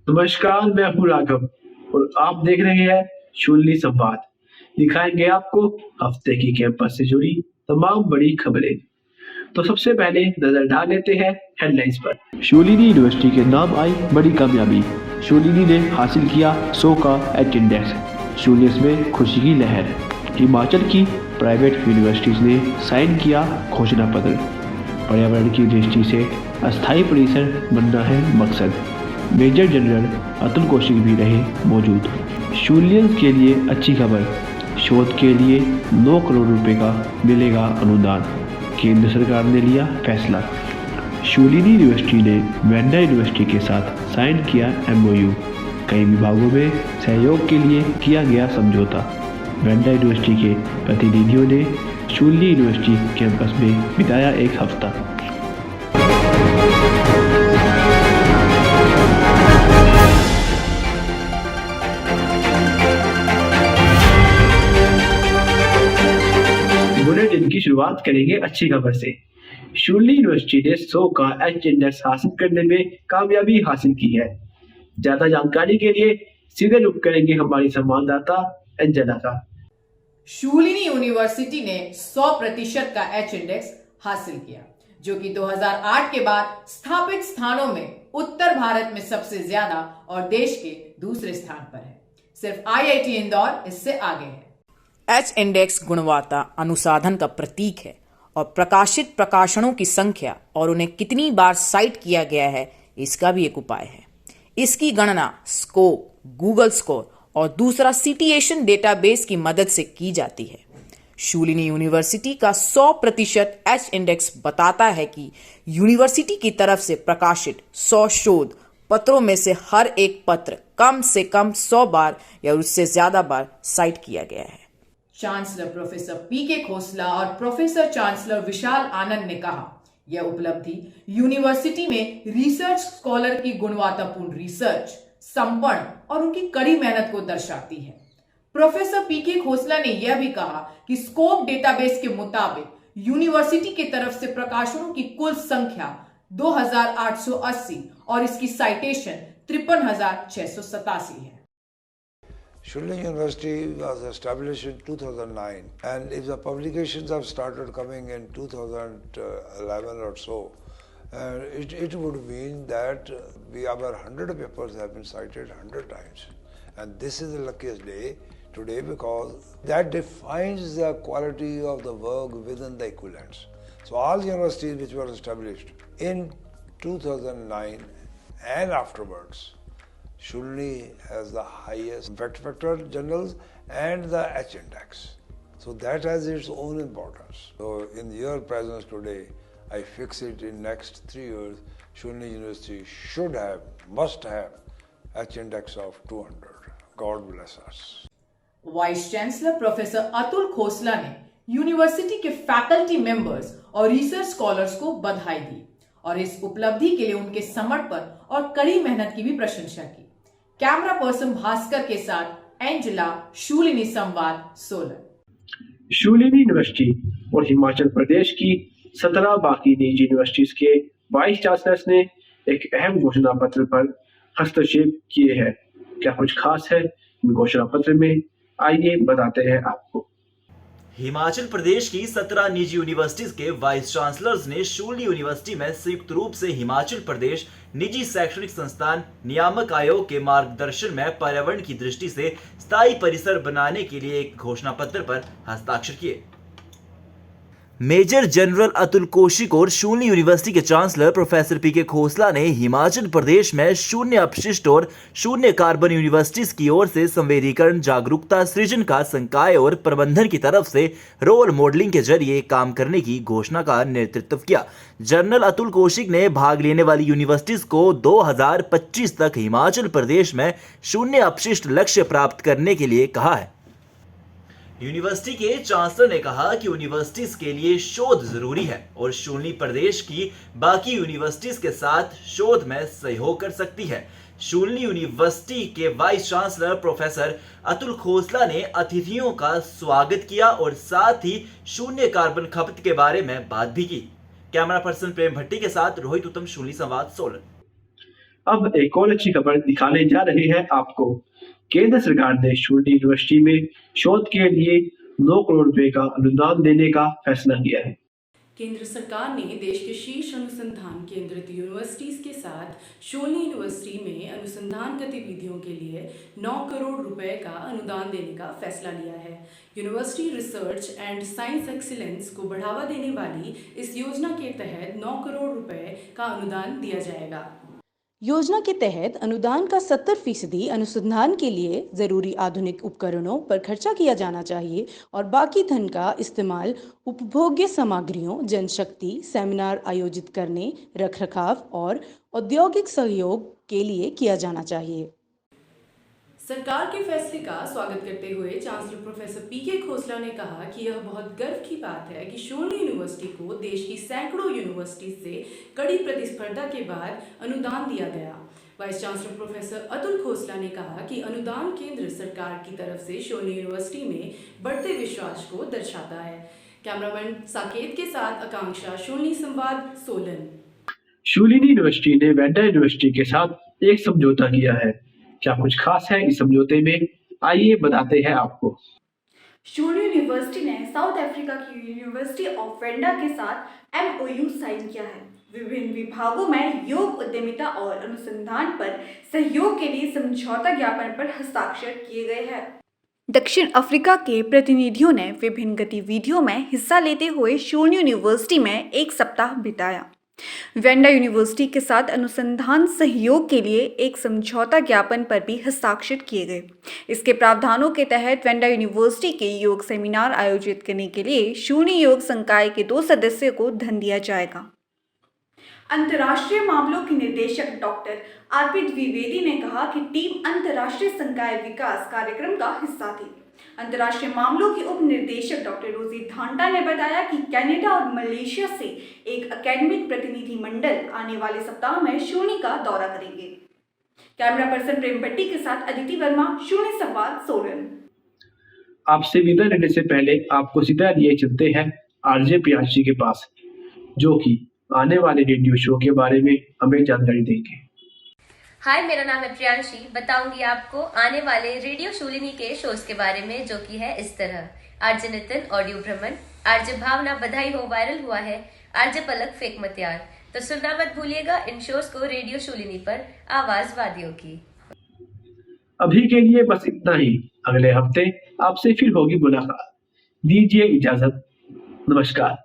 नमस्कार, मैं हूँ राघव और आप देख रहे हैं शून्य संवाद। दिखाएंगे आपको हफ्ते की कैंपस से जुड़ी तमाम बड़ी खबरें। तो सबसे पहले नजर डाल लेते हैं हेडलाइंस पर। शूलिनी यूनिवर्सिटी के नाम आई बड़ी कामयाबी। शूलिनी ने हासिल किया 100 का एच इंडेक्स। शूलियस में खुशी की लहर। हिमाचल की प्राइवेट यूनिवर्सिटीज ने साइन किया घोषणा पत्र। पर्यावरण की दृष्टि से अस्थायी परिसर बनना है मकसद। मेजर जनरल अतुल कौशिक भी रहे मौजूद। शूलियंस के लिए अच्छी खबर, शोध के लिए 9 करोड़ रुपए का मिलेगा अनुदान। केंद्र सरकार ने लिया फैसला। शूलिनी यूनिवर्सिटी ने वेंडा यूनिवर्सिटी के साथ साइन किया एमओयू। कई विभागों में सहयोग के लिए किया गया समझौता। वेंडा यूनिवर्सिटी के प्रतिनिधियों ने शूलिनी यूनिवर्सिटी कैंपस में बिताया एक हफ्ता। बुलेटिन की शुरुआत करेंगे अच्छी खबर से। शूलिनी यूनिवर्सिटी ने 100 का एच इंडेक्स हासिल करने में कामयाबी हासिल की है। ज्यादा जानकारी के लिए सीधे रुख करेंगे हमारी संवाददाता अंजना का। शूलिनी यूनिवर्सिटी ने 100% का एच इंडेक्स हासिल किया, जो कि 2008 के बाद स्थापित स्थानों में उत्तर भारत में सबसे ज्यादा और देश के दूसरे स्थान पर है। सिर्फ आईआईटी इंदौर इससे आगे है। एच इंडेक्स गुणवत्ता अनुसाधन का प्रतीक है और प्रकाशित प्रकाशनों की संख्या और उन्हें कितनी बार साइट किया गया है इसका भी एक उपाय है। इसकी गणना स्कोप, गूगल स्कोर और दूसरा सिटिएशन डेटाबेस की मदद से की जाती है। शूलिनी यूनिवर्सिटी का 100% एच इंडेक्स बताता है कि यूनिवर्सिटी की तरफ से प्रकाशित 100 शोध पत्रों में से हर एक पत्र कम से कम 100 बार या उससे ज्यादा बार साइट किया गया है। चांसलर प्रोफेसर पीके खोसला और प्रोफेसर चांसलर विशाल आनंद ने कहा, यह उपलब्धि यूनिवर्सिटी में रिसर्च स्कॉलर की गुणवत्तापूर्ण रिसर्च, संपन्न और उनकी कड़ी मेहनत को दर्शाती है। प्रोफेसर पीके खोसला ने यह भी कहा कि स्कोप डेटाबेस के मुताबिक यूनिवर्सिटी की तरफ से प्रकाशनों की कुल संख्या 2880 और इसकी साइटेशन 53,687 है। Shulin University was established in 2009, and if the publications have started coming in 2011 or so, it would mean that our 100 papers have been cited 100 times. And this is the luckiest day today because that defines the quality of the work within the equivalents. So all universities which were established in 2009 and afterwards, Shulini has the highest impact factor journals and the H index. So that has its own importance. So in your presence today, I fix it in next 3 years, Shulini University should have, must have H index of 200. God bless us. Vice chancellor professor Atul Khosla ने university के faculty members और research scholars को बधाई दी और इस उपलब्धि के लिए उनके समर्पण और कड़ी मेहनत की भी प्रशंसा की। कैमरा पर्सन भास्कर के साथ एंजेला, शूलिनी संवाद, सोलन। शूलिनी यूनिवर्सिटी और हिमाचल प्रदेश की 17 बाकी निजी यूनिवर्सिटीज के वाइस चांसलर्स ने एक अहम घोषणा पत्र पर हस्तक्षेप किए हैं। क्या कुछ खास है इन घोषणा पत्र में, आइए बताते हैं आपको। हिमाचल प्रदेश की 17 निजी यूनिवर्सिटीज के वाइस चांसलर्स ने शूलिनी यूनिवर्सिटी में संयुक्त रूप से हिमाचल प्रदेश निजी शैक्षणिक संस्थान नियामक आयोग के मार्गदर्शन में पर्यावरण की दृष्टि से स्थायी परिसर बनाने के लिए एक घोषणा पत्र पर हस्ताक्षर किए। मेजर जनरल अतुल कौशिक और शूलिनी यूनिवर्सिटी के चांसलर प्रोफेसर पीके खोसला ने हिमाचल प्रदेश में शून्य अपशिष्ट और शून्य कार्बन यूनिवर्सिटीज की ओर से संवेदीकरण, जागरूकता सृजन का संकाय और प्रबंधन की तरफ से रोल मॉडलिंग के जरिए काम करने की घोषणा का नेतृत्व किया। जनरल अतुल कौशिक ने भाग लेने वाली यूनिवर्सिटीज को 2025 तक हिमाचल प्रदेश में शून्य अपशिष्ट लक्ष्य प्राप्त करने के लिए कहा है। यूनिवर्सिटी के चांसलर ने कहा कि यूनिवर्सिटीज के लिए शोध जरूरी है और शूलिनी प्रदेश की बाकी यूनिवर्सिटीज के साथ शोध में सहयोग कर सकती है। शूलिनी यूनिवर्सिटी के vice chancellor professor Atul Khosla ने अतिथियों का स्वागत किया और साथ ही शून्य कार्बन खपत के बारे में बात भी की। कैमरा पर्सन प्रेम भट्टी के साथ रोहित उत्तम, शूलिनी संवाद, सोलन। अब एक और अच्छी खबर दिखाने जा रहे हैं आपको। केंद्र सरकार ने शूलिनी यूनिवर्सिटी में शोध के लिए 9 करोड़ रुपए का अनुदान देने का फैसला किया है। केंद्र सरकार ने देश के शीर्ष अनुसंधान केंद्रित यूनिवर्सिटीज के साथ शूलिनी यूनिवर्सिटी में अनुसंधान गतिविधियों के लिए 9 करोड़ रुपए का अनुदान देने का फैसला लिया है। University research and science excellence को बढ़ावा देने वाली इस योजना के तहत 9 करोड़ रुपए का अनुदान दिया जाएगा। योजना के तहत अनुदान का 70% अनुसंधान के लिए जरूरी आधुनिक उपकरणों पर खर्चा किया जाना चाहिए और बाकी धन का इस्तेमाल उपभोग्य सामग्रियों, जनशक्ति, सेमिनार आयोजित करने, रखरखाव और औद्योगिक सहयोग के लिए किया जाना चाहिए। सरकार के फैसले का स्वागत करते हुए चांसलर प्रोफेसर पीके खोसला ने कहा कि यह बहुत गर्व की बात है कि शूलिनी यूनिवर्सिटी को देश की सैकड़ों यूनिवर्सिटी से कड़ी प्रतिस्पर्धा के बाद अनुदान दिया गया। Vice chancellor professor Atul Khosla ने कहा कि अनुदान केंद्र सरकार की तरफ से शूलिनी यूनिवर्सिटी में बढ़ते विश्वास को दर्शाता है। कैमरामैन साकेत के साथ आकांक्षा, शूलिनी संवाद, सोलन। शूलिनी यूनिवर्सिटी ने वेंडा यूनिवर्सिटी के साथ एक समझौता किया है। क्या कुछ खास है इस समझौते में, आइए बताते हैं आपको। शूलिनी यूनिवर्सिटी ने साउथ अफ्रीका की यूनिवर्सिटी ऑफ वेंडा के साथ MOU साइन किया है। विभिन्न विभागों में योग, उद्यमिता और अनुसंधान पर सहयोग के लिए समझौता ज्ञापन पर हस्ताक्षर किए गए हैं। दक्षिण अफ्रीका के प्रतिनिधियों ने विभिन्न गतिविधियों में हिस्सा लेते हुए शूलिनी यूनिवर्सिटी में एक सप्ताह बिताया। वेंडा यूनिवर्सिटी के साथ अनुसंधान सहयोग के लिए एक समझौता ज्ञापन पर भी हस्ताक्षर किए गए। इसके प्रावधानों के तहत वेंडा यूनिवर्सिटी के योग सेमिनार आयोजित करने के लिए शूलिनी योग संकाय के 2 सदस्यों को धन दिया जाएगा। अंतर्राष्ट्रीय मामलों के निदेशक डॉक्टर अर्पित द्विवेदी ने कहा कि टीम अंतर्राष्ट्रीय संकाय विकास कार्यक्रम का हिस्सा थी। अंतर्राष्ट्रीय मामलों की उप निदेशक डॉक्टर रोजी धांटा ने बताया कि कनाडा और मलेशिया से एक एकेडमिक प्रतिनिधि मंडल आने वाले सप्ताह में शूलिनी का दौरा करेंगे। कैमरा पर्सन प्रेम भट्टी के साथ अदिति वर्मा, शूलिनी संवाद, सोलन। आपसे विदा लेने से पहले आपको सीधा लिए चलते हैं आरजे प्रियांशी के पास, जो कि आने वाले रेडियो शो के बारे में हमें जानकारी देंगे। हाय, मेरा नाम है प्रियांशी। बताऊंगी आपको आने वाले रेडियो शूलिनी के शोज के बारे में, जो कि है इस तरह: आरजे नितिन ऑडियो भ्रमण, आरजे भावना बधाई हो वायरल हुआ है, आरजे पलक फेक मत यार। तो सुनना मत भूलिएगा इन शोज को रेडियो शूलिनी पर, आवाज वादियों की। अभी के लिए बस इतना ही। अगले हफ्ते आपसे फिर होगी मुलाकात। दीजिए इजाजत, नमस्कार।